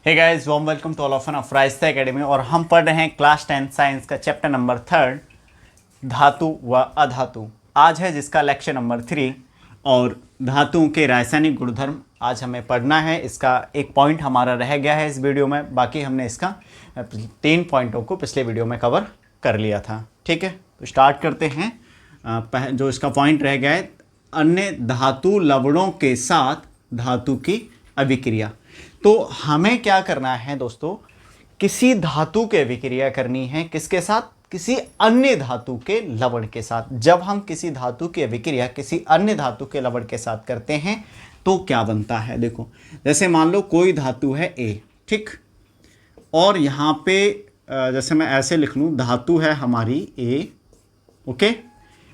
Hey guys, warm welcome to all of of Raista academy. और हम पढ़ रहे हैं क्लास 10 साइंस का चैप्टर नंबर 3 धातु व अधातु। आज है जिसका लेक्चर नंबर 3 और धातुओं के रासायनिक गुणधर्म आज हमें पढ़ना है। इसका एक पॉइंट हमारा रह गया है इस वीडियो में, बाकी हमने इसका 3 पॉइंटों को पिछले वीडियो में कवर कर लिया था। ठीक है, तो स्टार्ट करते हैं। जो इसका पॉइंट रह गया है, अन्य धातु लवणों के साथ धातु की अभिक्रिया। तो हमें क्या करना है दोस्तों, किसी धातु की अभिक्रिया करनी है किसके साथ, किसी अन्य धातु के लवण के साथ। जब हम किसी धातु की अभिक्रिया किसी अन्य धातु के लवण के साथ करते हैं तो क्या बनता है। देखो, जैसे मान लो कोई धातु है ए, ठीक, और यहाँ पे जैसे मैं ऐसे लिख लूँ, धातु है हमारी ए, ओके,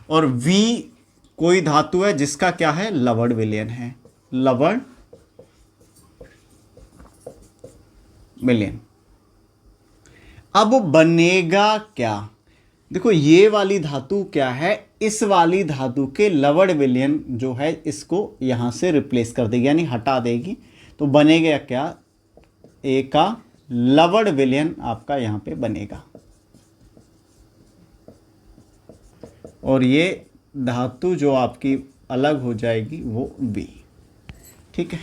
और वी कोई धातु है जिसका क्या है, लवण विलयन है, लवण विलयन। अब बनेगा क्या, देखो ये वाली धातु क्या है, इस वाली धातु के लवण विलयन जो है इसको यहां से रिप्लेस कर देगी, यानी हटा देगी। तो बनेगा क्या, ए का लवण विलयन आपका यहां पे बनेगा, और ये धातु जो आपकी अलग हो जाएगी वो बी। ठीक है,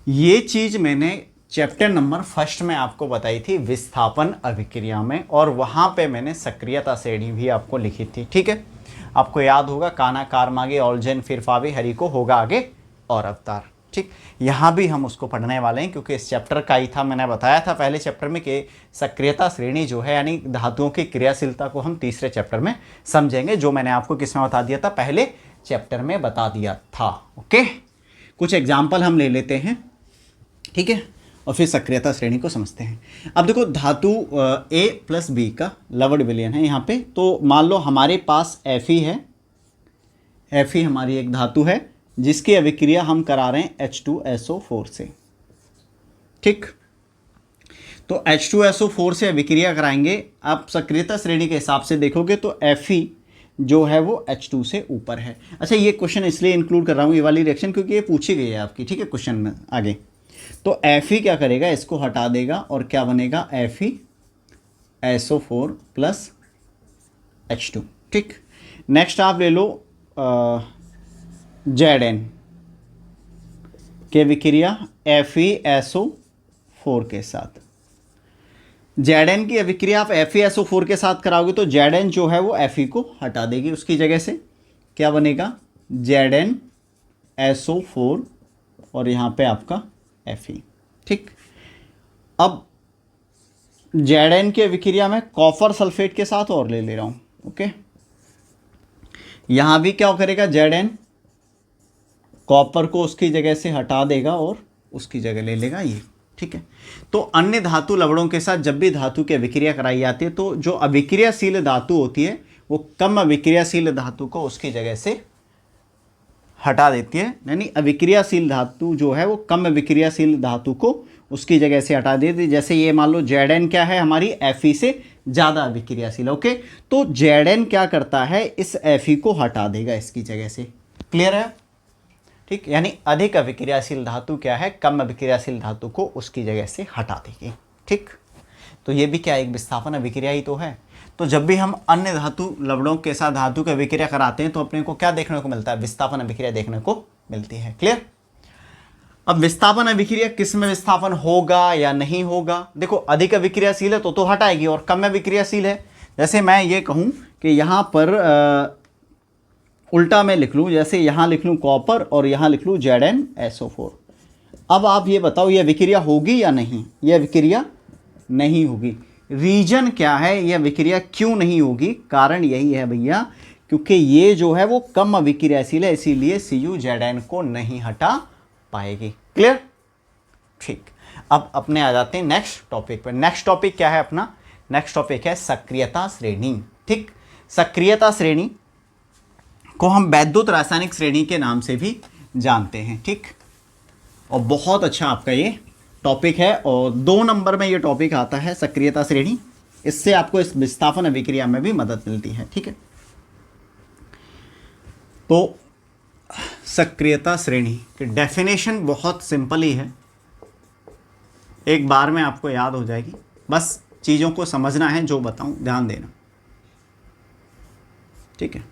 ये चीज मैंने चैप्टर नंबर 1 में आपको बताई थी, विस्थापन अभिक्रिया में, और वहां पे मैंने सक्रियता श्रेणी भी आपको लिखी थी। ठीक है, आपको याद होगा, काना कार मागे ऑलजेन फिर फावे हरि को होगा आगे और अवतार। ठीक, यहाँ भी हम उसको पढ़ने वाले हैं क्योंकि इस चैप्टर का ही था। मैंने बताया था पहले चैप्टर में कि सक्रियता श्रेणी जो है यानी धातुओं की क्रियाशीलता को हम तीसरे चैप्टर में समझेंगे, जो मैंने आपको किसमें बता दिया था, पहले चैप्टर में बता दिया था। ओके, कुछ एग्जाम्पल हम ले लेते हैं, ठीक है, और फिर सक्रियता श्रेणी को समझते हैं। अब देखो, धातु ए प्लस बी का लवण विलयन है यहाँ पे। तो मान लो हमारे पास Fe है, Fe हमारी एक धातु है जिसकी अभिक्रिया हम करा रहे हैं H2SO4 से। ठीक, तो H2SO4 से अभिक्रिया कराएंगे। आप सक्रियता श्रेणी के हिसाब से देखोगे तो Fe जो है वो H2 से ऊपर है। अच्छा, ये क्वेश्चन इसलिए इंक्लूड कर रहा हूँ ये वाली रिएक्शन क्योंकि ये पूछी गई है आपकी, ठीक है, क्वेश्चन में आगे। तो Fe क्या करेगा, इसको हटा देगा और क्या बनेगा, FeSO4 प्लस H2। ठीक, नेक्स्ट आप ले लो Zn के विक्रिया FeSO4 के साथ। Zn की अभिक्रिया आप FeSO4 के साथ कराओगे तो Zn जो है वो Fe को हटा देगी, उसकी जगह से क्या बनेगा, ZnSO4 और यहाँ पे आपका Fe। ठीक, अब Zn की अभिक्रिया में कॉपर सल्फेट के साथ और ले रहा हूँ। ओके, यहाँ भी क्या करेगा, Zn कॉपर को उसकी जगह से हटा देगा और उसकी जगह ले लेगा ये। ठीक है, तो अन्य धातु लवणों के साथ जब भी धातु की अभिक्रिया कराई जाती है तो जो अभिक्रियाशील धातु होती है वो कम अभिक्रियाशील धातु को उसकी जगह से हटा देती है, यानी अभिक्रियाशील धातु जो है वो कम अभिक्रियाशील धातु को उसकी जगह से हटा देती है। जैसे ये मान लो Zn क्या है, हमारी Fe से ज़्यादा अभिक्रियाशील। ओके, तो Zn क्या करता है, इस Fe को हटा देगा इसकी जगह से। क्लियर है, ठीक, यानी अधिक अभिक्रियाशील धातु क्या है, कम अभिक्रियाशील धातु को उसकी जगह से हटा देगी। ठीक, तो ये भी क्या एक विस्थापन अभिक्रिया ही तो है। तो जब भी हम अन्य धातु लवणों के साथ धातु की अभिक्रिया कराते हैं तो अपने को क्या देखने को मिलता है, विस्थापन अभिक्रिया देखने को मिलती है। क्लियर। अब विस्थापन अभिक्रिया किस में विस्थापन होगा या नहीं होगा, देखो अधिक अभिक्रियाशील है तो हटाएगी, और कम अभिक्रियाशील है, जैसे मैं ये कहूँ कि यहाँ पर उल्टा मैं लिख लूँ, जैसे यहाँ लिख लूँ कॉपर और यहाँ लिख लूँ ZnSO4। अब आप ये बताओ ये अभिक्रिया होगी या नहीं, ये अभिक्रिया नहीं होगी। रीजन क्या है, यह अभिक्रिया क्यों नहीं होगी, कारण यही है भैया क्योंकि ये जो है वो कम अभिक्रियाशील है, इसीलिए CuZn को नहीं हटा पाएगी। क्लियर। ठीक, अब अपने आ जाते हैं नेक्स्ट टॉपिक पर। नेक्स्ट टॉपिक क्या है अपना, नेक्स्ट टॉपिक है सक्रियता श्रेणी। ठीक, सक्रियता श्रेणी को हम वैद्युत रासायनिक श्रेणी के नाम से भी जानते हैं। ठीक, और बहुत अच्छा आपका ये टॉपिक है, और 2 नंबर में ये टॉपिक आता है सक्रियता श्रेणी। इससे आपको इस विस्थापन अभिक्रिया में भी मदद मिलती है। ठीक है, तो सक्रियता श्रेणी की डेफिनेशन बहुत सिंपल ही है। एक बार में आपको याद हो जाएगी, बस चीज़ों को समझना है, जो बताऊं ध्यान देना। ठीक है,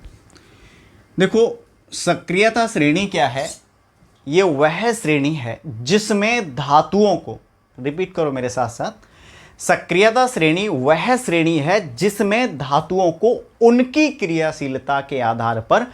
देखो सक्रियता श्रेणी क्या है? ये वह श्रेणी है जिसमें धातुओं को, रिपीट करो मेरे साथ साथ, सक्रियता श्रेणी वह श्रेणी है जिसमें धातुओं को उनकी क्रियाशीलता के आधार पर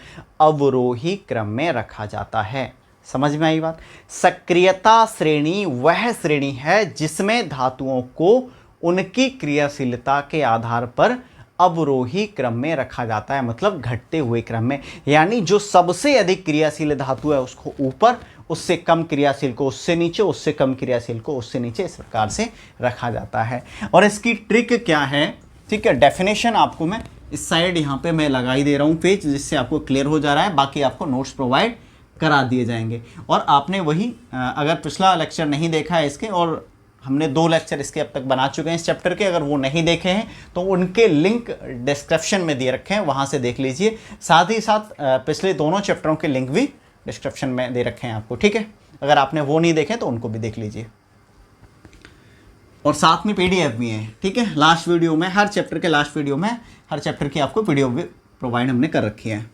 अवरोही क्रम में रखा जाता है। समझ में आई बात? सक्रियता श्रेणी वह श्रेणी है जिसमें धातुओं को उनकी क्रियाशीलता के आधार पर अवरोही क्रम में रखा जाता है, मतलब घटते हुए क्रम में। यानी जो सबसे अधिक क्रियाशील धातु है उसको ऊपर, उससे कम क्रियाशील को उससे नीचे, उससे कम क्रियाशील को उससे नीचे, इस प्रकार से रखा जाता है। और इसकी ट्रिक क्या है? ठीक है, डेफिनेशन आपको मैं इस साइड यहाँ पे मैं लगा ही दे रहा हूँ पेज, जिससे आपको क्लियर हो जा रहा है। बाकी आपको नोट्स प्रोवाइड करा दिए जाएंगे। और आपने वही अगर पिछला लेक्चर नहीं देखा है इसके, और हमने 2 लेक्चर इसके अब तक बना चुके हैं इस चैप्टर के, अगर वो नहीं देखे हैं तो उनके लिंक डिस्क्रिप्शन में दिए रखे हैं, वहाँ से देख लीजिए। साथ ही साथ पिछले दोनों चैप्टरों के लिंक भी डिस्क्रिप्शन में दे रखे हैं आपको। ठीक है, अगर आपने वो नहीं देखे तो उनको भी देख लीजिए। और साथ में PDF भी है। ठीक है, लास्ट वीडियो में, हर चैप्टर के लास्ट वीडियो में हर चैप्टर की आपको PDF भी प्रोवाइड हमने कर रखी है।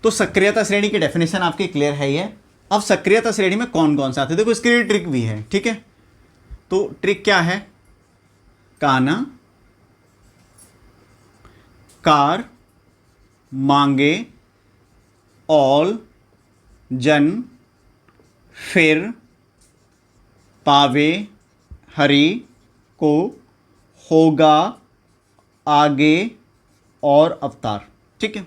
तो सक्रियता श्रेणी की डेफिनेशन आपकी क्लियर है ये। अब सक्रियता श्रेणी में कौन कौन सा आते हैं, देखो इसके लिए ट्रिक भी है। ठीक है, तो ट्रिक क्या है? काना, कार, मांगे, ऑल, जन, फिर, पावे, हरि, को, होगा, आगे और अवतार। ठीक है,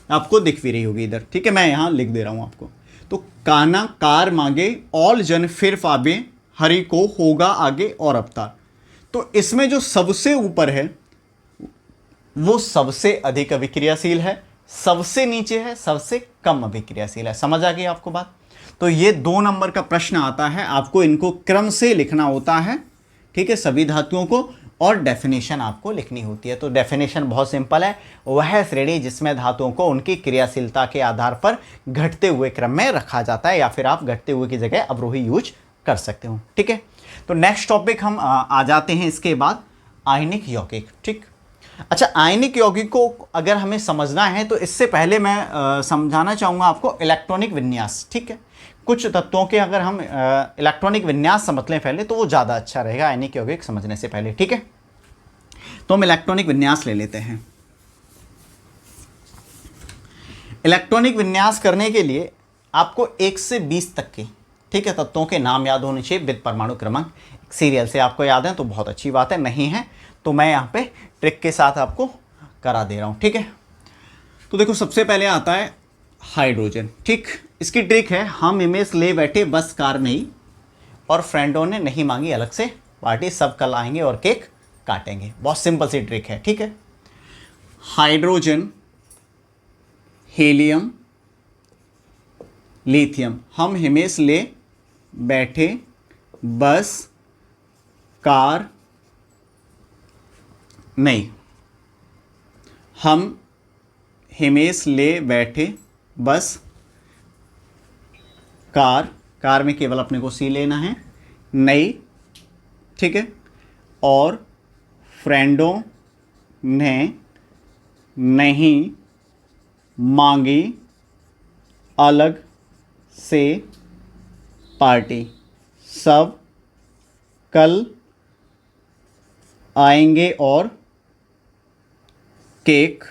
आपको दिख भी रही होगी इधर। ठीक है, मैं यहां लिख दे रहा हूं आपको। तो काना, कार, मांगे, ऑल, जन, फिर, पावे, हरि, को, होगा, आगे और अवतार। तो इसमें जो सबसे ऊपर है वो सबसे अधिक अभिक्रियाशील है, सबसे नीचे है सबसे कम अभिक्रियाशील है। समझ आ गई आपको बात? तो ये 2 नंबर का प्रश्न आता है, आपको इनको क्रम से लिखना होता है। ठीक है, सभी धातुओं को, और डेफिनेशन आपको लिखनी होती है। तो डेफिनेशन बहुत सिंपल है, वह श्रेणी जिसमें धातुओं को उनकी क्रियाशीलता के आधार पर घटते हुए क्रम में रखा जाता है, या फिर आप घटते हुए की जगह अवरोही यूज कर सकते हो। ठीक है, तो नेक्स्ट टॉपिक हम आ जाते हैं इसके बाद, आयनिक यौगिक। ठीक, अच्छा, आयनिक यौगिक को अगर हमें समझना है तो इससे पहले मैं समझाना चाहूँगा आपको इलेक्ट्रॉनिक विन्यास। ठीक है, कुछ तत्वों के अगर हम इलेक्ट्रॉनिक विन्यास समझ लें पहले तो वो ज़्यादा अच्छा रहेगा आयनिक यौगिक समझने से पहले। ठीक है, तो हम इलेक्ट्रॉनिक विन्यास ले लेते हैं। इलेक्ट्रॉनिक विन्यास करने के लिए आपको 1 से 20 तक के, ठीक है, तत्वों के नाम याद होने चाहिए विद परमाणु क्रमांक। सीरियल से आपको याद है तो बहुत अच्छी बात है, नहीं है तो मैं यहाँ पे ट्रिक के साथ आपको करा दे रहा हूँ। ठीक है, तो देखो सबसे पहले आता है हाइड्रोजन। ठीक, इसकी ट्रिक है, हम इमेज ले बैठे बस कार नहीं, और फ्रेंडों ने नहीं मांगी अलग से पार्टी, सब कल आएंगे और केक काटेंगे। बहुत सिंपल सी ट्रिक है। ठीक है, हाइड्रोजन, हीलियम, लिथियम, हम हिमेश ले बैठे बस कार नहीं, हम हिमेश ले बैठे बस कार में केवल अपने को सी लेना है, नहीं। ठीक है, और फ्रेंडों ने नहीं मांगी अलग से पार्टी, सब कल आएंगे और केक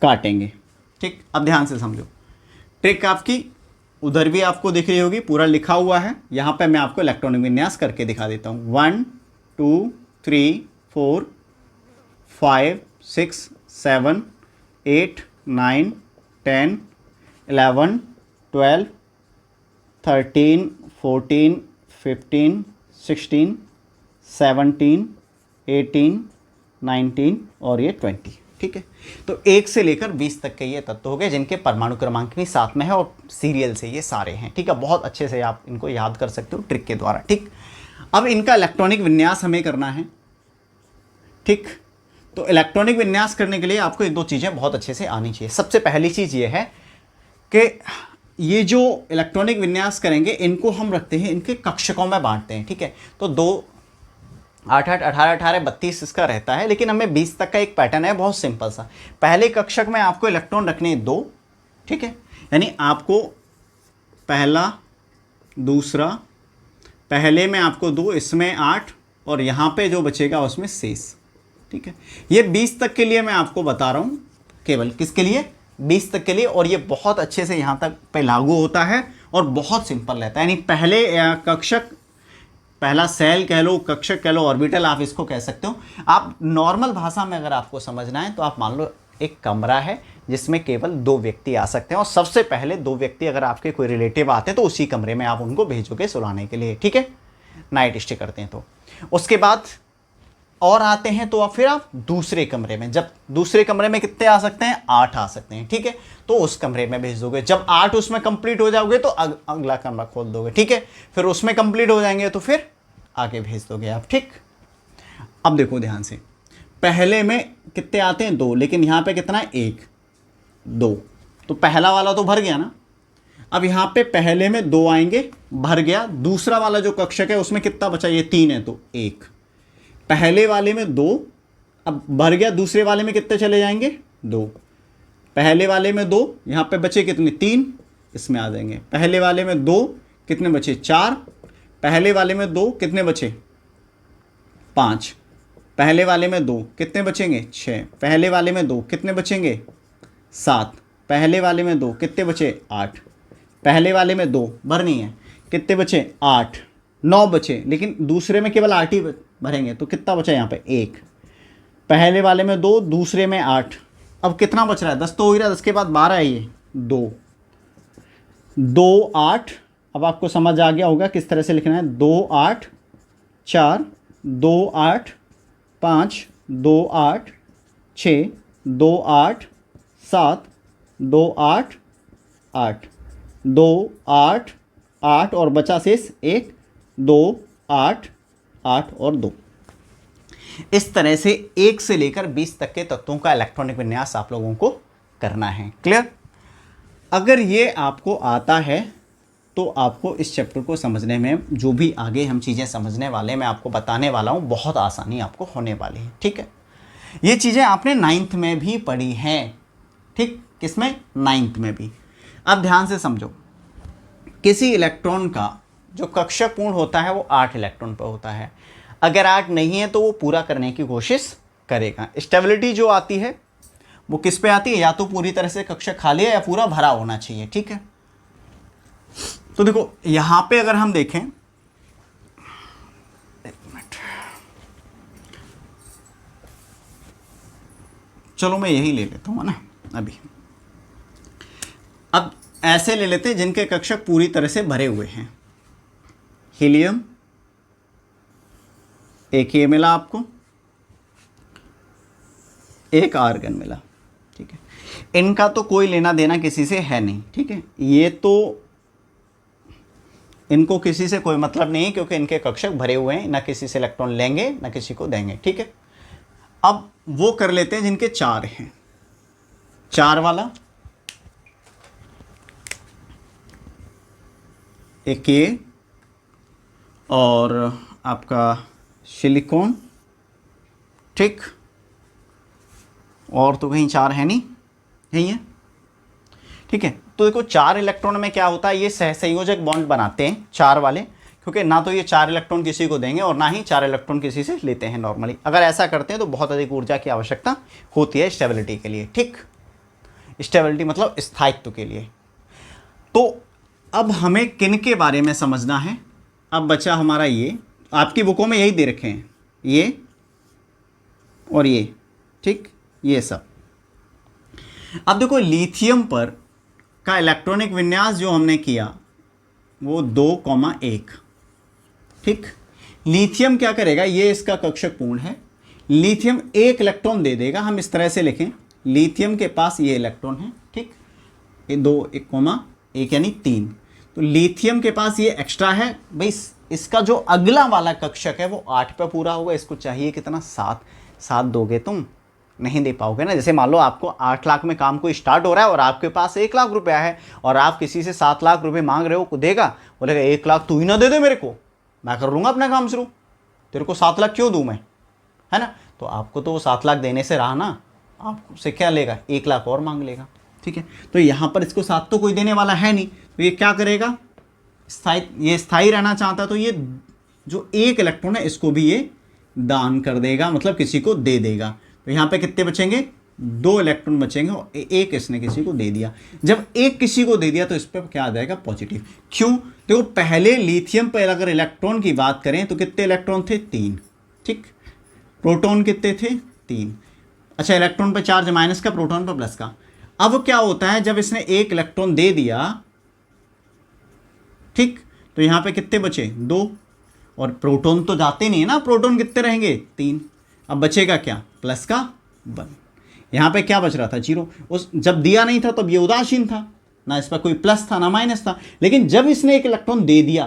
काटेंगे। ठीक, अब ध्यान से समझो, ट्रिक आपकी उधर भी आपको दिख रही होगी, पूरा लिखा हुआ है। यहाँ पे मैं आपको इलेक्ट्रॉनिक विन्यास करके दिखा देता हूँ। 1 2 3 4 5 6 7 8 9 10 11 12 13 14 15 16 17 18 19 और ये 20। ठीक है, तो 1 से लेकर 20 तक के ये तत्व हो गए जिनके परमाणु क्रमांक भी साथ में है और सीरियल से ये सारे हैं। ठीक है, बहुत अच्छे से आप इनको याद कर सकते हो ट्रिक के द्वारा। ठीक, अब इनका इलेक्ट्रॉनिक विन्यास हमें करना है। ठीक, तो इलेक्ट्रॉनिक विन्यास करने के लिए आपको 1-2 चीज़ें बहुत अच्छे से आनी चाहिए। सबसे पहली चीज़ ये है कि ये जो इलेक्ट्रॉनिक विन्यास करेंगे इनको हम रखते हैं, इनके कक्षकों में बांटते हैं, ठीक है। तो 2 8 8 18 18 32 इसका रहता है, लेकिन हमें 20 तक का एक पैटर्न है, बहुत सिंपल सा। पहले कक्षक में आपको इलेक्ट्रॉन रखने हैं 2, ठीक है, यानी आपको पहला दूसरा, पहले में आपको 2, इसमें 8 और यहाँ पे जो बचेगा उसमें शेष, ठीक है। ये 20 तक के लिए मैं आपको बता रहा हूँ, केवल किसके लिए, 20 तक के लिए। और ये बहुत अच्छे से यहाँ तक पे लागू होता है और बहुत सिंपल रहता है। यानी पहले कक्षक, पहला सेल कह लो, कक्षक कह लो, ऑर्बिटल आप इसको कह सकते हो। आप नॉर्मल भाषा में अगर आपको समझना है तो आप मान लो एक कमरा है जिसमें केवल 2 व्यक्ति आ सकते हैं, और सबसे पहले 2 व्यक्ति अगर आपके कोई रिलेटिव आते हैं तो उसी कमरे में आप उनको भेजोगे सुलाने के लिए, ठीक है, नाइट स्टे करते हैं तो। उसके बाद और आते हैं तो फिर आप दूसरे कमरे में, जब दूसरे कमरे में कितने आ सकते हैं, 8 आ सकते हैं, ठीक है, तो उस कमरे में भेज दोगे। जब 8 उसमें कंप्लीट हो जाओगे तो अगला कमरा खोल दोगे, ठीक है, फिर उसमें कंप्लीट हो जाएंगे तो फिर आगे भेज दोगे आप, ठीक। अब देखो ध्यान से, पहले में कितने आते हैं, 2, लेकिन यहाँ पे कितना है, 1 2, तो पहला वाला तो भर गया ना। अब यहाँ पे पहले में 2 आएंगे, भर गया। दूसरा वाला जो कक्षक है उसमें कितना बचा, ये 3 है तो 1, पहले वाले में 2, अब भर गया। दूसरे वाले में कितने चले जाएंगे, 2, पहले वाले में 2, यहाँ पे बचे कितने, 3, इसमें आ जाएंगे। पहले वाले में 2 कितने बचे, 4, पहले वाले में 2 कितने बचे, 5, पहले वाले में 2 कितने बचेंगे, 6, पहले वाले में 2 कितने बचेंगे, 7, पहले वाले में 2 कितने बचे, 8, पहले वाले में 2 भरनी है, कितने बचे, 8, 9 बचे, लेकिन दूसरे में केवल 8 ही भरेंगे, तो कितना बचा यहाँ पे, 1, पहले वाले में 2, दूसरे में 8, अब कितना बच रहा है, 10 तो हो ही रहा है, 10 के बाद 12 है, ये 2 2 8। अब आपको समझ आ गया होगा किस तरह से लिखना है, 2 8 4 2 8 5 2 8 6 2 8 7 2 8 8 2 8 8 और बचा शेष 1 2 8 8 और 2। इस तरह से 1 से लेकर 20 तक के तत्वों का इलेक्ट्रॉनिक विन्यास आप लोगों को करना है। क्लियर? अगर ये आपको आता है तो आपको इस चैप्टर को समझने में, जो भी आगे हम चीज़ें समझने वाले, मैं आपको बताने वाला हूँ, बहुत आसानी आपको होने वाली है। ठीक है, ये चीज़ें आपने 9th में भी पढ़ी हैं। ठीक, किसमें, 9th में भी। अब ध्यान से समझो, किसी इलेक्ट्रॉन का जो कक्षक पूर्ण होता है वो 8 इलेक्ट्रॉन पर होता है। अगर 8 नहीं है तो वो पूरा करने की कोशिश करेगा। स्टेबिलिटी जो आती है वो किस पे आती है, या तो पूरी तरह से कक्षक खाली है या पूरा भरा होना चाहिए। ठीक है, तो देखो यहां पे अगर हम देखें, एक मिनट, चलो मैं यही ले लेता हूं ना अभी। अब ऐसे ले लेते हैं जिनके कक्षक पूरी तरह से भरे हुए हैं। हीलियम एक ये मिला आपको, एक आर्गन मिला। ठीक है, इनका तो कोई लेना देना किसी से है नहीं। ठीक है, ये तो इनको किसी से कोई मतलब नहीं है क्योंकि इनके कक्षक भरे हुए हैं, ना किसी से इलेक्ट्रॉन लेंगे ना किसी को देंगे। ठीक है, अब वो कर लेते हैं जिनके 4 हैं। 4 वाला, एक ये और आपका सिलिकॉन। ठीक, और तो कहीं 4 है नहीं, यही है। ठीक है, तो देखो 4 इलेक्ट्रॉन में क्या होता है, ये सहसंयोजक बॉन्ड बनाते हैं 4 वाले, क्योंकि ना तो ये 4 इलेक्ट्रॉन किसी को देंगे और ना ही 4 इलेक्ट्रॉन किसी से लेते हैं नॉर्मली। अगर ऐसा करते हैं तो बहुत अधिक ऊर्जा की आवश्यकता होती है स्टेबिलिटी के लिए। ठीक, स्टेबिलिटी मतलब स्थायित्व के लिए। तो अब हमें किन के बारे में समझना है। अब बचा हमारा ये, आपकी बुकों में यही दे रखे हैं, ये और ये। ठीक, ये सब। अब देखो लिथियम पर का इलेक्ट्रॉनिक विन्यास जो हमने किया वो 2,1। ठीक, लिथियम क्या करेगा, ये इसका कक्षक पूर्ण है। लिथियम 1 इलेक्ट्रॉन दे देगा। हम इस तरह से लिखें, लिथियम के पास ये इलेक्ट्रॉन है। ठीक, ये 2,1 यानी 3। तो लिथियम के पास ये एक्स्ट्रा है भाई। इसका जो अगला वाला कक्षक है वो 8 पे पूरा होगा। इसको चाहिए कितना, 7 दोगे तुम, नहीं दे पाओगे ना। जैसे मान लो आपको 8 लाख में काम कोई स्टार्ट हो रहा है और आपके पास 1 लाख रुपया है और आप किसी से 7 लाख रुपए मांग रहे हो, देगा? बोलेगा 1 लाख तू ही ना दे दे मेरे को, मैं कर लूँगा अपना काम शुरू, तेरे को 7 लाख क्यों दूँ मैं, है ना? तो आपको तो वो 7 लाख देने से रहा ना, आपसे क्या लेगा, 1 लाख और मांग लेगा। ठीक है, तो यहाँ पर इसको 7 तो कोई देने वाला है नहीं, तो ये क्या करेगा, ये स्थायी रहना चाहता है, तो ये जो 1 इलेक्ट्रॉन है इसको भी ये दान कर देगा, मतलब किसी को दे देगा। तो यहाँ पे कितने बचेंगे, 2 इलेक्ट्रॉन बचेंगे और 1 इसने किसी को दे दिया। जब 1 किसी को दे दिया तो इस पर क्या आ जाएगा, पॉजिटिव। क्यों? देखो पहले लिथियम पर अगर इलेक्ट्रॉन की बात करें तो कितने इलेक्ट्रॉन थे, 3। ठीक, प्रोटॉन कितने थे, 3। अच्छा, इलेक्ट्रॉन पर चार्ज माइनस का, प्रोटॉन पर प्लस का। अब क्या होता है, जब इसने 1 इलेक्ट्रॉन दे दिया, ठीक, तो यहाँ पे कितने बचे, 2, और प्रोटॉन तो जाते नहीं है ना, प्रोटॉन कितने रहेंगे, 3। अब बचेगा क्या, प्लस का 1। यहाँ पे क्या बच रहा था, 0। उस जब दिया नहीं था तब ये उदासीन था ना, इस पर कोई प्लस था ना माइनस था, लेकिन जब इसने 1 इलेक्ट्रॉन दे दिया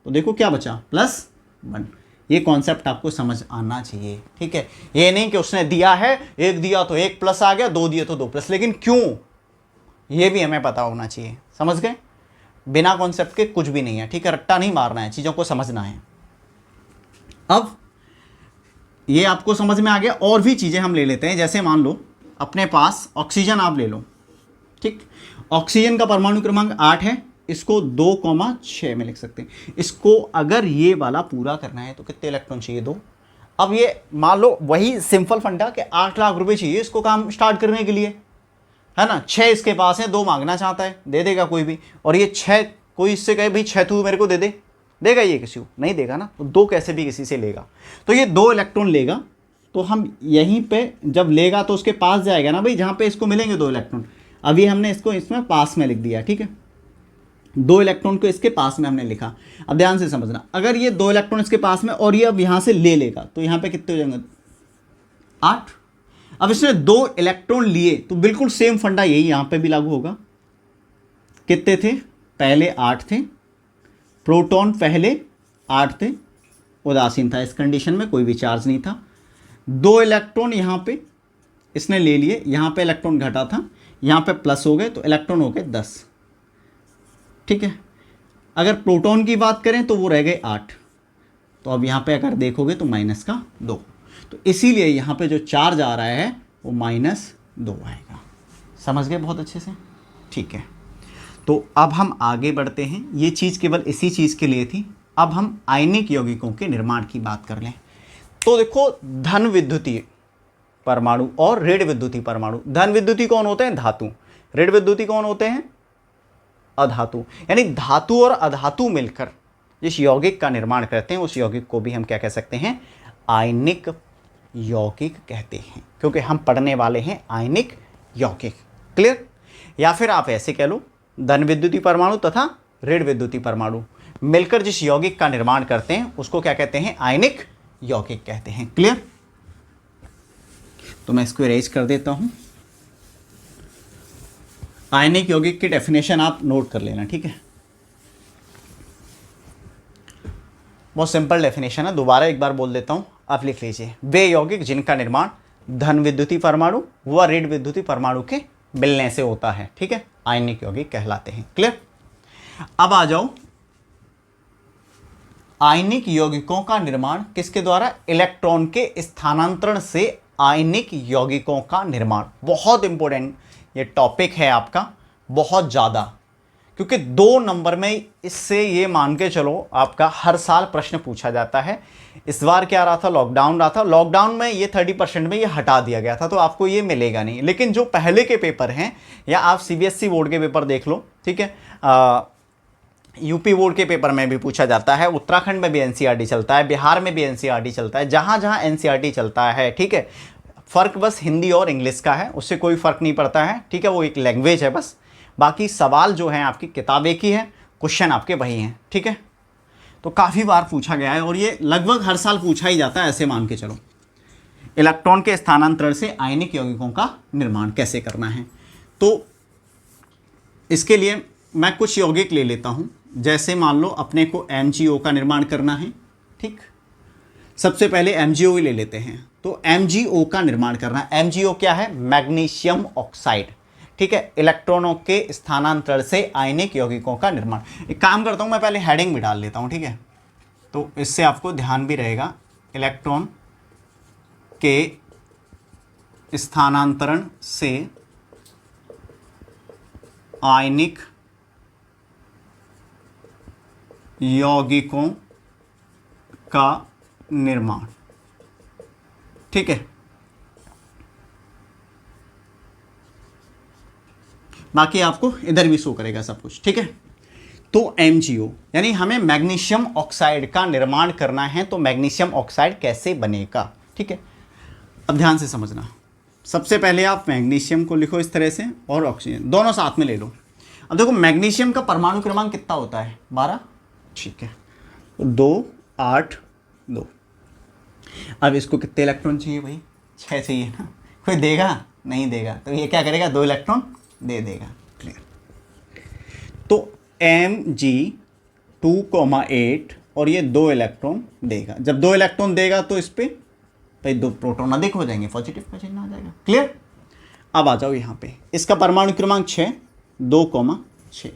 तो देखो क्या बचा, +1। ये कॉन्सेप्ट आपको समझ आना चाहिए। ठीक है, ये नहीं कि उसने दिया है, 1 दिया तो 1 प्लस आ गया, 2 दिए तो 2 प्लस, लेकिन क्यों, ये भी हमें पता होना चाहिए। समझ गए? बिना कॉन्सेप्ट के कुछ भी नहीं है। ठीक है, रट्टा नहीं मारना है, चीज़ों को समझना है। अब ये आपको समझ में आ गया। और भी चीज़ें हम ले लेते हैं, जैसे मान लो अपने पास ऑक्सीजन आप ले लो। ठीक, ऑक्सीजन का परमाणु क्रमांक 8 है, इसको 2,6 में लिख सकते हैं। इसको अगर ये वाला पूरा करना है तो कितने इलेक्ट्रॉन चाहिए, 2। अब ये मान लो वही सिंपल फंडा कि 8 लाख रुपए चाहिए इसको काम स्टार्ट करने के लिए, है ना। 6 इसके पास है, 2 मांगना चाहता है, दे देगा कोई भी। और ये 6, कोई इससे कहे भाई 6 तू मेरे को दे दे, देगा ये किसी को, नहीं देगा ना। तो 2 कैसे भी किसी से लेगा, तो ये 2 इलेक्ट्रॉन लेगा। तो हम यहीं पे जब लेगा तो उसके पास जाएगा ना भाई, जहाँ पे इसको मिलेंगे 2 इलेक्ट्रॉन। अभी हमने इसको इसमें पास में लिख दिया। ठीक है, 2 इलेक्ट्रॉन को इसके पास में हमने लिखा। अब ध्यान से समझना, अगर ये 2 इलेक्ट्रॉन इसके पास में और ये अब यहाँ से ले लेगा तो यहाँ पे कितने हो जाएंगे, 8। अब इसने 2 इलेक्ट्रॉन लिए तो बिल्कुल सेम फंडा यही यहाँ पे भी लागू होगा। कितने थे, पहले 8 थे, प्रोटॉन पहले 8 थे, उदासीन था, इस कंडीशन में कोई भी चार्ज नहीं था। 2 इलेक्ट्रॉन यहाँ पे इसने ले लिए, यहाँ पे इलेक्ट्रॉन घटा था, यहाँ पे प्लस हो गए तो इलेक्ट्रॉन हो गए 10। ठीक है, अगर प्रोटॉन की बात करें तो वो रह गए 8। तो अब यहाँ पे अगर देखोगे तो -2। तो इसीलिए यहाँ पे जो चार्ज आ रहा है वो -2 आएगा। समझ गए बहुत अच्छे से? ठीक है, तो अब हम आगे बढ़ते हैं। ये चीज़ केवल इसी चीज़ के लिए थी। अब हम आयनिक यौगिकों के निर्माण की बात कर लें। तो देखो, धन विद्युतीय परमाणु और ऋण विद्युतीय परमाणु। धन विद्युतीय कौन होते हैं, धातु। ऋण विद्युतीय कौन होते हैं, अधातु। यानी धातु और अधातु मिलकर जिस यौगिक का निर्माण करते हैं उस यौगिक को भी हम क्या कह सकते हैं, आयनिक यौगिक कहते हैं, क्योंकि हम पढ़ने वाले हैं आयनिक यौगिक। क्लियर? या फिर आप ऐसे कह लो, धन विद्युतीय परमाणु तथा ऋण विद्युतीय परमाणु मिलकर जिस यौगिक का निर्माण करते हैं उसको क्या कहते हैं, आयनिक यौगिक कहते हैं। क्लियर? तो मैं इसको इरेज कर देता हूं। आयनिक यौगिक की डेफिनेशन आप नोट कर लेना। ठीक है, बहुत सिंपल डेफिनेशन है, दोबारा एक बार बोल देता हूं, आप लिख लीजिए। वे यौगिक जिनका निर्माण धन विद्युतीय परमाणु व ऋण विद्युतीय परमाणु के मिलने से होता है, ठीक है, आयनिक यौगिक कहलाते हैं। क्लियर? अब आ जाओ, आयनिक यौगिकों का निर्माण किसके द्वारा, इलेक्ट्रॉन के स्थानांतरण से आयनिक यौगिकों का निर्माण। बहुत इंपॉर्टेंट ये टॉपिक है आपका, बहुत ज़्यादा, क्योंकि 2 नंबर में इससे ये मान के चलो आपका हर साल प्रश्न पूछा जाता है। इस बार क्या रहा था, लॉकडाउन रहा था, लॉकडाउन में ये 30% में ये हटा दिया गया था, तो आपको ये मिलेगा नहीं। लेकिन जो पहले के पेपर हैं, या आप CBSE बोर्ड के पेपर देख लो, ठीक है, यूपी बोर्ड के पेपर में भी पूछा जाता है, उत्तराखंड में भी NCERT चलता है, बिहार में भी NCERT चलता है, जहाँ जहाँ NCERT चलता है, ठीक है। फ़र्क बस हिंदी और इंग्लिश का है, उससे कोई फ़र्क नहीं पड़ता है, ठीक है, वो एक लैंग्वेज है बस। बाकी सवाल जो हैं आपकी किताब एक ही है, क्वेश्चन आपके वही हैं, ठीक है। तो काफ़ी बार पूछा गया है और ये लगभग हर साल पूछा ही जाता है, ऐसे मान के चलो। इलेक्ट्रॉन के स्थानांतरण से आयनिक यौगिकों का निर्माण कैसे करना है, तो इसके लिए मैं कुछ यौगिक ले लेता हूँ। जैसे मान लो अपने को MgO का निर्माण करना है, ठीक, सबसे पहले MgO ही ले लेते हैं। तो MgO का निर्माण करना, MgO क्या है? मैग्नीशियम ऑक्साइड, ठीक है, इलेक्ट्रॉनों के स्थानांतरण से आयनिक यौगिकों का निर्माण। एक काम करता हूं, मैं पहले हेडिंग भी डाल लेता हूं, ठीक है, तो इससे आपको ध्यान भी रहेगा। इलेक्ट्रॉन के स्थानांतरण से आयनिक यौगिकों का निर्माण, ठीक है। बाकी आपको इधर भी शो करेगा सब कुछ, ठीक है। तो MgO यानी हमें मैग्नीशियम ऑक्साइड का निर्माण करना है, तो मैग्नीशियम ऑक्साइड कैसे बनेगा, ठीक है। अब ध्यान से समझना, सबसे पहले आप मैग्नीशियम को लिखो इस तरह से और ऑक्सीजन दोनों साथ में ले लो। अब देखो मैग्नीशियम का परमाणु क्रमांक कितना होता है? 12, ठीक है, तो 2 8 2। अब इसको कितने इलेक्ट्रॉन चाहिए भाई? 6 चाहिए ना। कोई देगा? नहीं देगा, तो ये क्या करेगा? 2 इलेक्ट्रॉन दे देगा। क्लियर। तो Mg2,8 और ये 2 इलेक्ट्रॉन देगा। जब 2 इलेक्ट्रॉन देगा तो इस पे भाई 2 प्रोटॉन अधिक हो जाएंगे, पॉजिटिव का चिन्ह आ जाएगा। क्लियर। अब आ जाओ यहाँ पे, इसका परमाणु क्रमांक 6, 2,6।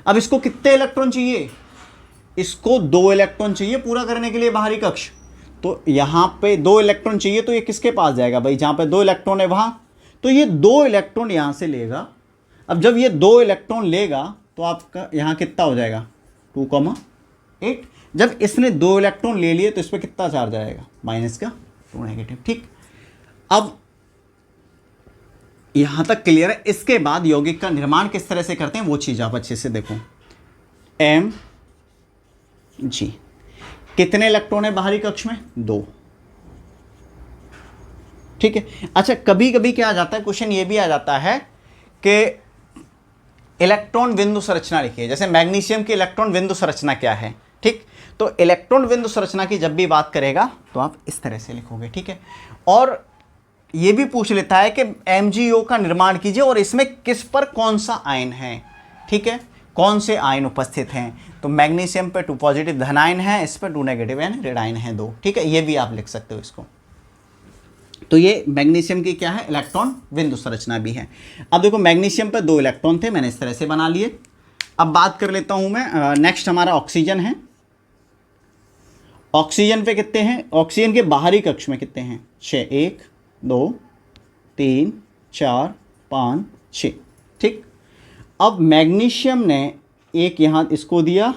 अब इसको कितने इलेक्ट्रॉन चाहिए? इसको 2 इलेक्ट्रॉन चाहिए पूरा करने के लिए बाहरी कक्ष। तो यहाँ पे 2 इलेक्ट्रॉन चाहिए, तो ये किसके पास जाएगा भाई? जहाँ पे 2 इलेक्ट्रॉन है वहाँ, तो ये 2 इलेक्ट्रॉन यहाँ से लेगा। अब जब ये 2 इलेक्ट्रॉन लेगा तो आपका यहाँ कितना हो जाएगा? 2,8। जब इसने 2 इलेक्ट्रॉन ले लिए तो इस पर कितना चार्ज आएगा? माइनस का 2 नेगेटिव, ठीक। अब यहाँ तक क्लियर है। इसके बाद यौगिक का निर्माण किस तरह से करते हैं वो चीज़ आप अच्छे से देखो। Mg कितने इलेक्ट्रॉन है बाहरी कक्ष में? 2, ठीक है। अच्छा, कभी कभी क्या आ जाता है, क्वेश्चन ये भी आ जाता है कि इलेक्ट्रॉन बिंदु संरचना लिखिए। जैसे मैग्नीशियम की इलेक्ट्रॉन बिंदु संरचना क्या है, ठीक। तो इलेक्ट्रॉन बिंदु संरचना की जब भी बात करेगा तो आप इस तरह से लिखोगे, ठीक है। और ये भी पूछ लेता है कि MgO का निर्माण कीजिए और इसमें किस पर कौन सा आयन है, ठीक है, कौन से आयन उपस्थित हैं। तो मैग्नीशियम पे 2 पॉजिटिव धन आयन है, इस पर 2 नेगेटिव यानी ऋण आयन है 2, ठीक है। ये भी आप लिख सकते हो इसको। तो ये मैग्नीशियम की क्या है? इलेक्ट्रॉन बिंदु संरचना भी है। अब देखो मैग्नीशियम पर 2 इलेक्ट्रॉन थे, मैंने इस तरह से बना लिए। अब बात कर लेता हूं मैं, नेक्स्ट हमारा ऑक्सीजन है। ऑक्सीजन पे कितने हैं? ऑक्सीजन के बाहरी कक्ष में कितने हैं? 6, 1 2 3 4 5 6, ठीक। अब मैग्नीशियम ने एक यहाँ इसको दिया।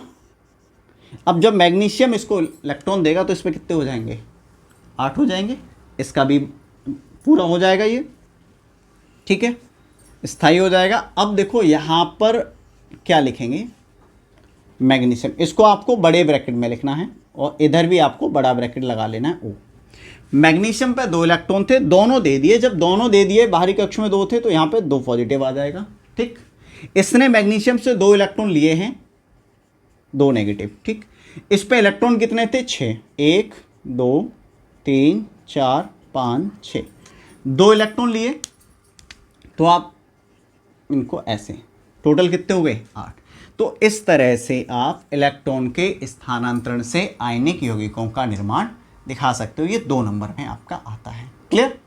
अब जब मैग्नीशियम इसको इलेक्ट्रॉन देगा तो इसमें कितने हो जाएंगे? 8 हो जाएंगे। इसका भी पूरा हो जाएगा ये, ठीक है, स्थायी हो जाएगा। अब देखो यहाँ पर क्या लिखेंगे? मैग्नीशियम, इसको आपको बड़े ब्रैकेट में लिखना है और इधर भी आपको बड़ा ब्रैकेट लगा लेना है, O। मैग्नीशियम पे 2 इलेक्ट्रॉन थे, दोनों दे दिए। जब दोनों दे दिए, बाहरी कक्ष में 2 थे, तो यहाँ पे 2 पॉजिटिव आ जाएगा, ठीक। इसने मैग्नीशियम से 2 इलेक्ट्रॉन लिए हैं, 2 नेगेटिव, ठीक। इस पे इलेक्ट्रॉन कितने थे? 6, 1 2 3 4 5 6, 2 इलेक्ट्रॉन लिए। तो आप इनको ऐसे, टोटल कितने हो गए? 8। तो इस तरह से आप इलेक्ट्रॉन के स्थानांतरण से आयनिक यौगिकों का निर्माण दिखा सकते हो। ये 2 नंबर में आपका आता है। क्लियर।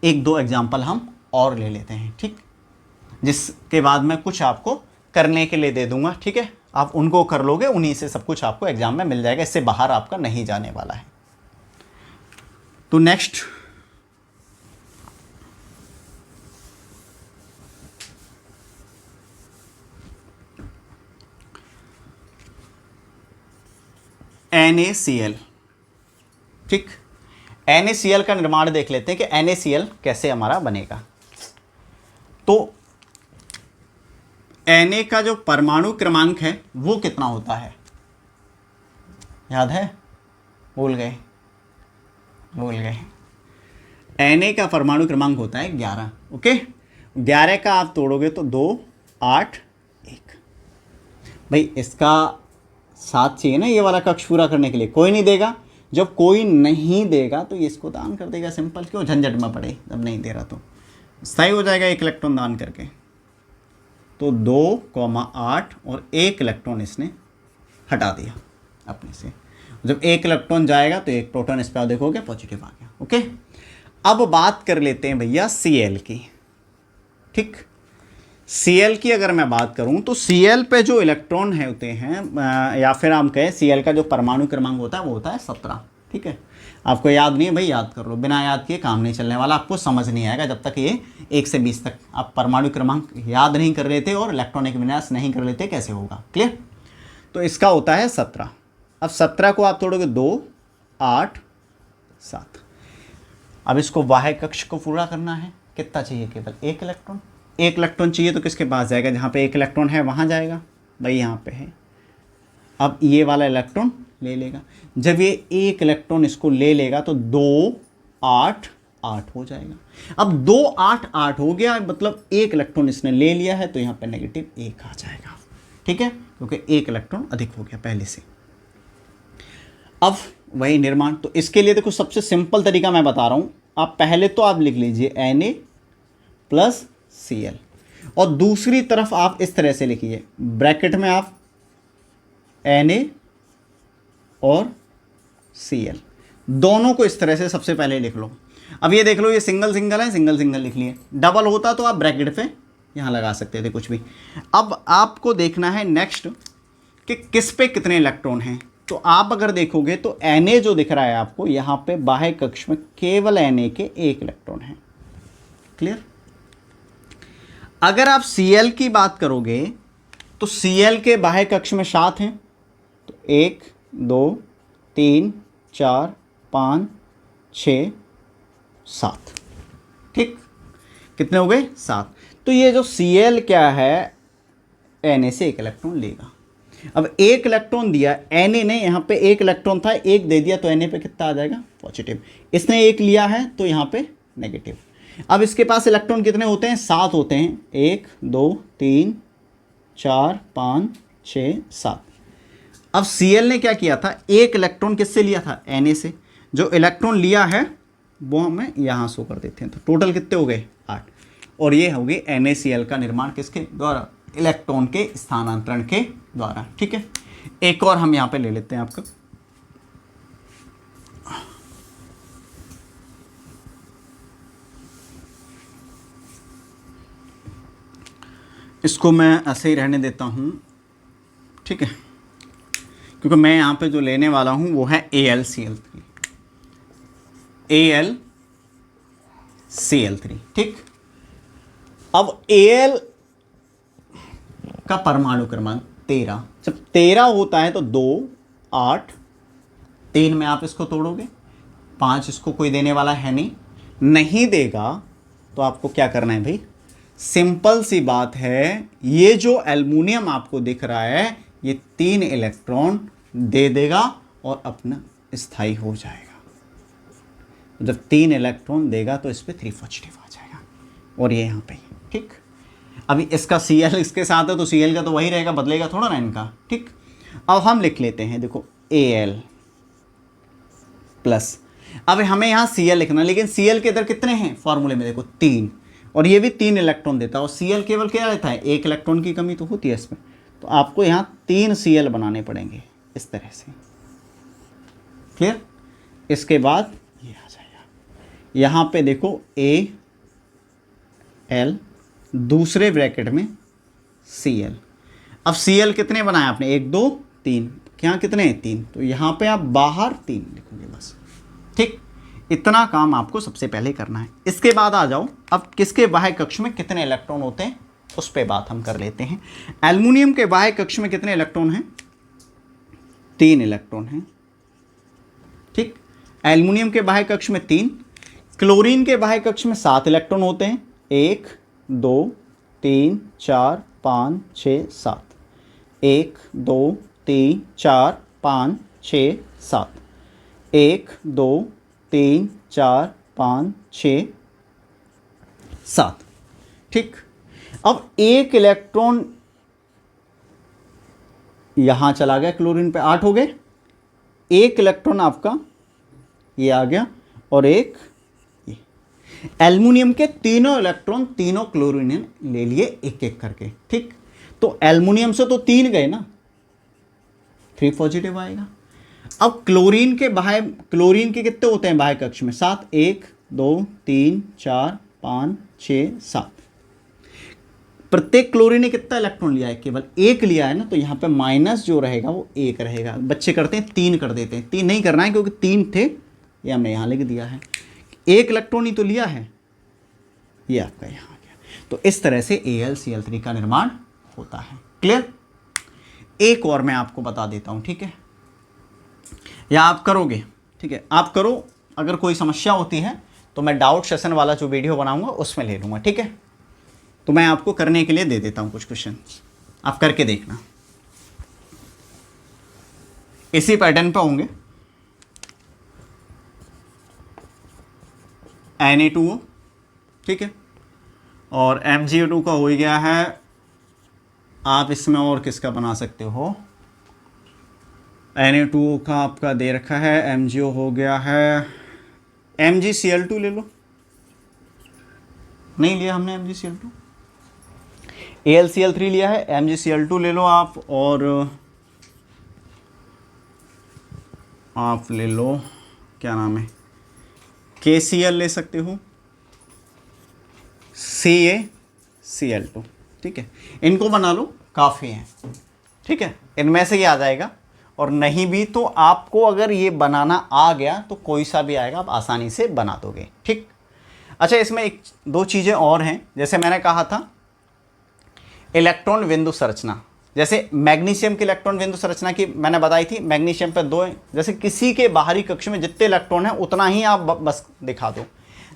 1-2 एग्जाम्पल हम और ले लेते हैं, ठीक, जिसके बाद मैं कुछ आपको करने के लिए दे दूंगा, ठीक है। आप उनको कर लोगे, उन्हीं से सब कुछ आपको एग्जाम में मिल जाएगा। इससे बाहर आपका नहीं जाने वाला है। तो नेक्स्ट NaCl, ठीक। NaCl का निर्माण देख लेते हैं कि NaCl कैसे हमारा बनेगा। तो Na का जो परमाणु क्रमांक है वो कितना होता है? याद है? भूल गए? Na का परमाणु क्रमांक होता है 11, ओके। 11 का आप तोड़ोगे तो 2 8 1। भाई इसका 7 चाहिए ना ये वाला कक्ष पूरा करने के लिए, कोई नहीं देगा। जब कोई नहीं देगा तो ये इसको दान कर देगा, सिंपल। क्यों झंझट में पड़े? जब नहीं दे रहा तो स्थायी हो जाएगा 1 इलेक्ट्रॉन दान करके। तो 2,8 और 1 इलेक्ट्रॉन इसने हटा दिया अपने से। जब एक इलेक्ट्रॉन जाएगा तो एक प्रोटॉन इस पर देखोगे पॉजिटिव आ गया। ओके, अब बात कर लेते हैं भैया Cl की। ठीक, Cl की अगर मैं बात करूं तो Cl पे जो इलेक्ट्रॉन है होते हैं, या फिर हम कहें Cl का जो परमाणु क्रमांक होता है वो होता है 17। ठीक है, आपको याद नहीं है भाई, याद कर लो, बिना याद किए काम नहीं चलने वाला, आपको समझ नहीं आएगा जब तक ये 1 से 20 तक आप परमाणु क्रमांक याद नहीं कर लेते और इलेक्ट्रॉनिक विन्यास नहीं कर लेते, कैसे होगा। क्लियर, तो इसका होता है 17। अब 17 को आप तोड़ोगे 2, 8, 7। अब इसको बाह्य कक्ष को पूरा करना है, कितना चाहिए, केवल एक इलेक्ट्रॉन। एक इलेक्ट्रॉन चाहिए तो किसके पास जाएगा, जहाँ पे एक इलेक्ट्रॉन है वहाँ जाएगा, भाई यहाँ पे है। अब ये वाला इलेक्ट्रॉन ले लेगा, जब ये एक इलेक्ट्रॉन इसको ले लेगा तो 2, 8, 8 हो जाएगा। अब 2, 8, 8 हो गया, मतलब एक इलेक्ट्रॉन इसने ले लिया है तो यहाँ पे नेगेटिव 1 आ जाएगा। ठीक है, क्योंकि एक इलेक्ट्रॉन अधिक हो गया पहले से। अब वही निर्माण, तो इसके लिए देखो सबसे सिंपल तरीका मैं बता रहा हूँ, आप पहले तो आप लिख लीजिए Na प्लस Cl, और दूसरी तरफ आप इस तरह से लिखिए, ब्रैकेट में आप Na और Cl दोनों को इस तरह से सबसे पहले लिख लो। अब ये देख लो, ये सिंगल सिंगल है, सिंगल सिंगल लिख लिए, डबल होता तो आप ब्रैकेट पे यहाँ लगा सकते थे कुछ भी। अब आपको देखना है नेक्स्ट कि किस पे कितने इलेक्ट्रॉन हैं। तो आप अगर देखोगे तो Na जो दिख रहा है आपको यहाँ पे बाह्य कक्ष में केवल Na के एक इलेक्ट्रॉन हैं। क्लियर, अगर आप Cl की बात करोगे तो Cl के बाह्य कक्ष में 7 हैं, तो 1, 2, 3, 4, 5, 6, 7। ठीक, कितने हो गए, 7। तो ये जो Cl क्या है, Na से एक इलेक्ट्रॉन लेगा। अब एक इलेक्ट्रॉन दिया Na ने, यहाँ पे एक इलेक्ट्रॉन था, एक दे दिया तो Na पे कितना आ जाएगा, पॉजिटिव। इसने एक लिया है तो यहाँ पे नेगेटिव। अब इसके पास इलेक्ट्रॉन कितने होते हैं, 7 होते हैं, 1, 2, 3, 4, 5, 6, 7। अब Cl ने क्या किया था, एक इलेक्ट्रॉन किससे लिया था, Na से। जो इलेक्ट्रॉन लिया है वो हमें यहाँ शो कर देते हैं, तो टोटल कितने हो गए, 8। और ये हो गई NaCl का निर्माण किसके द्वारा, इलेक्ट्रॉन के स्थानांतरण के द्वारा। ठीक है, एक और हम यहाँ पे ले लेते हैं आपका, इसको मैं ऐसे ही रहने देता हूँ। ठीक है, क्योंकि मैं यहाँ पे जो लेने वाला हूँ वो है AlCl3, AlCl3। ठीक, अब Al का परमाणु क्रमांक 13, जब 13 होता है तो 2, 8, 3 में आप इसको तोड़ोगे, 5 इसको कोई देने वाला है नहीं देगा तो आपको क्या करना है भाई, सिंपल सी बात है, ये जो एल्युमिनियम आपको दिख रहा है ये 3 इलेक्ट्रॉन दे देगा और अपना स्थायी हो जाएगा। जब 3 इलेक्ट्रॉन देगा तो इस पर 3 पॉजिटिव आ जाएगा, और ये यहाँ पे। ठीक, अभी इसका Cl इसके साथ है तो Cl का तो वही रहेगा, बदलेगा थोड़ा ना इनका। ठीक, अब हम लिख लेते हैं, देखो Al प्लस, अब हमें यहाँ Cl लिखना, लेकिन Cl के इधर कितने हैं फॉर्मूले में, देखो 3, और ये भी 3 इलेक्ट्रॉन देता है, और Cl केवल क्या रहता है, एक इलेक्ट्रॉन की कमी तो होती है इसमें, तो आपको यहाँ 3 Cl बनाने पड़ेंगे इस तरह से। क्लियर, इसके बाद ये आ जाएगा, यहाँ पे देखो Al दूसरे ब्रैकेट में Cl। अब Cl कितने बनाए आपने, 1, 2, 3, यहाँ कितने हैं, 3, तो यहाँ पे आप बाहर 3 लिखोगे बस। ठीक, इतना काम आपको सबसे पहले करना है। इसके बाद आ जाओ, अब किसके बाह्य कक्ष में कितने इलेक्ट्रॉन होते हैं उस पे बात हम कर लेते हैं। एल्युमिनियम के बाह्य कक्ष में कितने इलेक्ट्रॉन हैं, 3 इलेक्ट्रॉन हैं। ठीक, एल्युमिनियम के बाह्य कक्ष में 3, क्लोरीन के बाह्य कक्ष में 7 इलेक्ट्रॉन होते हैं, 1, 2, 3, 4, 5, 6, 7, 1, 2, 3, 4, 5, 6, 7, 1, 2, 3, 4, 5, 6, 7। ठीक, अब एक इलेक्ट्रॉन यहां चला गया, क्लोरीन पे 8 हो गए, एक इलेक्ट्रॉन आपका ये आ गया, और एक ये। एल्युमिनियम के तीनों इलेक्ट्रॉन तीनों क्लोरीन ने ले लिए एक एक करके। ठीक, तो एल्युमिनियम से तो 3 गए ना, 3 पॉजिटिव आएगा। अब क्लोरीन के कितने होते हैं बाह्य कक्ष में? 7, 1 2 3 4 5 6 7। प्रत्येक क्लोरीन ने कितना इलेक्ट्रॉन लिया है? केवल 1 लिया है ना, तो यहाँ पे माइनस जो रहेगा वो 1 रहेगा। बच्चे करते हैं 3 कर देते हैं, 3 नहीं करना है क्योंकि 3 थे, ये हमने यहाँ लिख दिया है। 1 इलेक्ट्रॉन ही तो लिया है, ये आपका यहाँ आ गया। तो इस तरह से AlCl3 का निर्माण होता है। क्लियर? एक और मैं आपको बता देता हूँ, ठीक है, या आप करोगे? ठीक है, आप करो। अगर कोई समस्या होती है तो मैं डाउट सेशन वाला जो वीडियो बनाऊंगा उसमें ले लूँगा, ठीक है? तो मैं आपको करने के लिए दे देता हूँ कुछ क्वेश्चन, आप करके देखना। इसी पैटर्न पे होंगे। Na2O, ठीक है, और MgO2 का हो गया है। आप इसमें और किसका बना सकते हो? Na2O का आपका दे रखा है, MgO हो गया है, MgCl2 ले लो। नहीं लिया हमने MgCl2, AlCl3 लिया है, MgCl2 ले लो आप, और आप ले लो, क्या नाम है, KCl ले सकते हो, CaCl2, ठीक है, इनको बना लो, काफ़ी हैं, ठीक है, इनमें से ही आ जाएगा। और नहीं भी तो आपको अगर ये बनाना आ गया तो कोई सा भी आएगा, आप आसानी से बना दोगे, ठीक। अच्छा, इसमें एक दो चीज़ें और हैं, जैसे मैंने कहा था इलेक्ट्रॉन बिंदु संरचना, जैसे मैग्नीशियम की इलेक्ट्रॉन बिंदु संरचना की मैंने बताई थी, मैग्नीशियम पे 2 है। जैसे किसी के बाहरी कक्ष में जितने इलेक्ट्रॉन हैं उतना ही आप बस दिखा दो।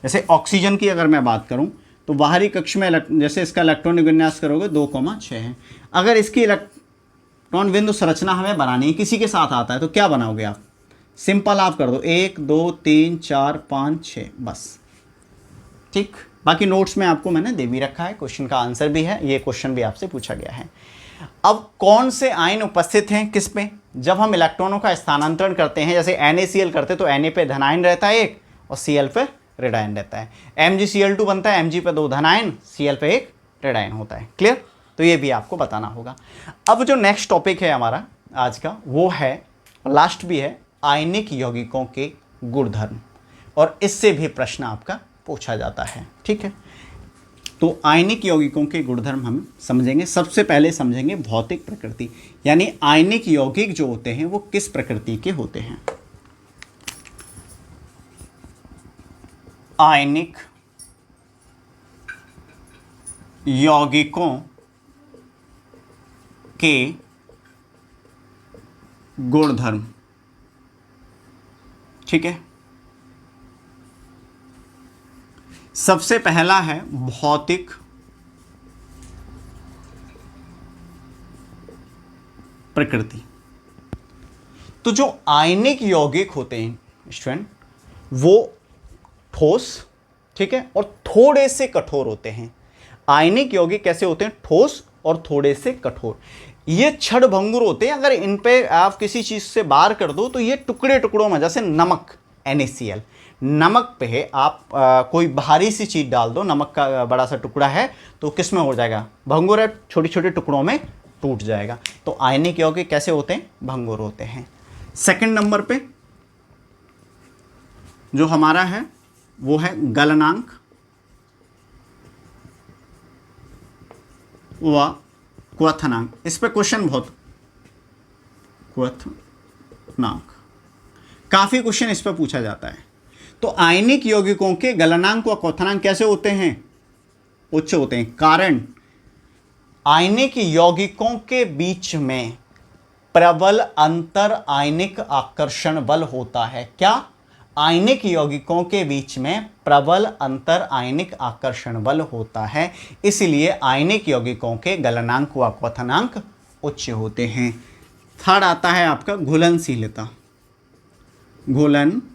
जैसे ऑक्सीजन की अगर मैं बात करूं तो बाहरी कक्ष में जैसे इसका इलेक्ट्रॉनिक विन्यास करोगे 2,6 है। अगर इसकी इलेक्ट्रॉन बिंदु संरचना हमें बनानी है, किसी के साथ आता है, तो क्या बनाओगे आप? सिंपल आप कर दो 1 2 3 4 5 6 बस, ठीक। बाकी नोट्स में आपको मैंने दे भी रखा है, क्वेश्चन का आंसर भी है, ये क्वेश्चन भी आपसे पूछा गया है। अब कौन से आयन उपस्थित हैं किस पे? जब हम इलेक्ट्रॉनों का स्थानांतरण करते हैं, जैसे NaCl करते तो Na पे धनायन रहता है एक, और Cl पे ऋणायन रहता है। MgCl2 बनता है, Mg पे 2 धनायन, Cl पे 1 ऋणायन होता है। क्लियर? तो ये भी आपको बताना होगा। अब जो नेक्स्ट टॉपिक है हमारा आज का, वो है, लास्ट भी है, आयनिक यौगिकों के गुणधर्म, और इससे भी प्रश्न आपका पूछा जाता है, ठीक है। तो आयनिक यौगिकों के गुणधर्म हम समझेंगे। सबसे पहले समझेंगे भौतिक प्रकृति, यानी आयनिक यौगिक जो होते हैं वो किस प्रकृति के होते हैं। आयनिक यौगिकों के गुणधर्म, ठीक है। सबसे पहला है भौतिक प्रकृति। तो जो आयनिक यौगिक होते हैं स्टूडेंट, वो ठोस, ठीक है, और थोड़े से कठोर होते हैं। आयनिक यौगिक कैसे होते हैं? ठोस और थोड़े से कठोर। ये क्षणभंगुर होते हैं, अगर इन पे आप किसी चीज से बार कर दो तो ये टुकड़े टुकड़ों में, जैसे नमक NaCl, नमक पे आप कोई भारी सी चीज डाल दो, नमक का बड़ा सा टुकड़ा है तो किस में हो जाएगा? भंगुर है, छोटे छोटे टुकड़ों में टूट जाएगा। तो आयनिक यौगिक कैसे होते हैं? भंगुर होते हैं। सेकंड नंबर पे जो हमारा है वो है गलनांक व क्वथनांक। इस पे क्वेश्चन बहुत, क्वथनांक, काफी क्वेश्चन इस पे पूछा जाता है। तो आयनिक यौगिकों के गलनांक व क्वथनांक कैसे होते हैं? उच्च होते हैं। कारण आयनिक यौगिकों के बीच में प्रबल अंतर आयनिक आकर्षण बल होता है। क्या? आयनिक यौगिकों के बीच में प्रबल अंतर आयनिक आकर्षण बल होता है, इसलिए आयनिक यौगिकों के गलनांक व क्वथनांक उच्च होते हैं। थर्ड आता है आपका घुलनशीलता। घुलनशीलता,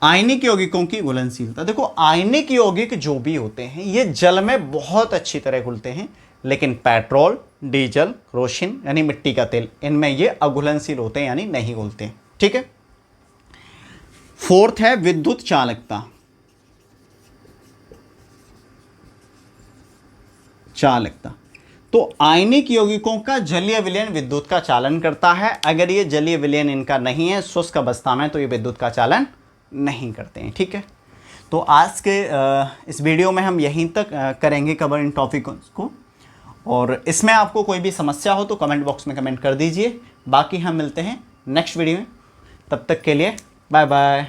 आयनिक यौगिकों की घुलनशीलता। देखो, आयनिक यौगिक जो भी होते हैं ये जल में बहुत अच्छी तरह घुलते हैं, लेकिन पेट्रोल, डीजल, केरोसिन यानी मिट्टी का तेल, इनमें ये अघुलनशील होते हैं, यानी नहीं घुलते, ठीक है। फोर्थ है विद्युत चालकता। चालकता, तो आयनिक यौगिकों का जलीय विलयन विद्युत का चालन करता है। अगर ये जलीय विलयन इनका नहीं है, शुष्क अवस्था में, तो ये विद्युत का चालन नहीं करते हैं। ठीक है, तो आज के इस वीडियो में हम यहीं तक करेंगे कवर इन टॉपिकों को, और इसमें आपको कोई भी समस्या हो तो कमेंट बॉक्स में कमेंट कर दीजिए। बाकी हम मिलते हैं नेक्स्ट वीडियो में, तब तक के लिए बाय बाय।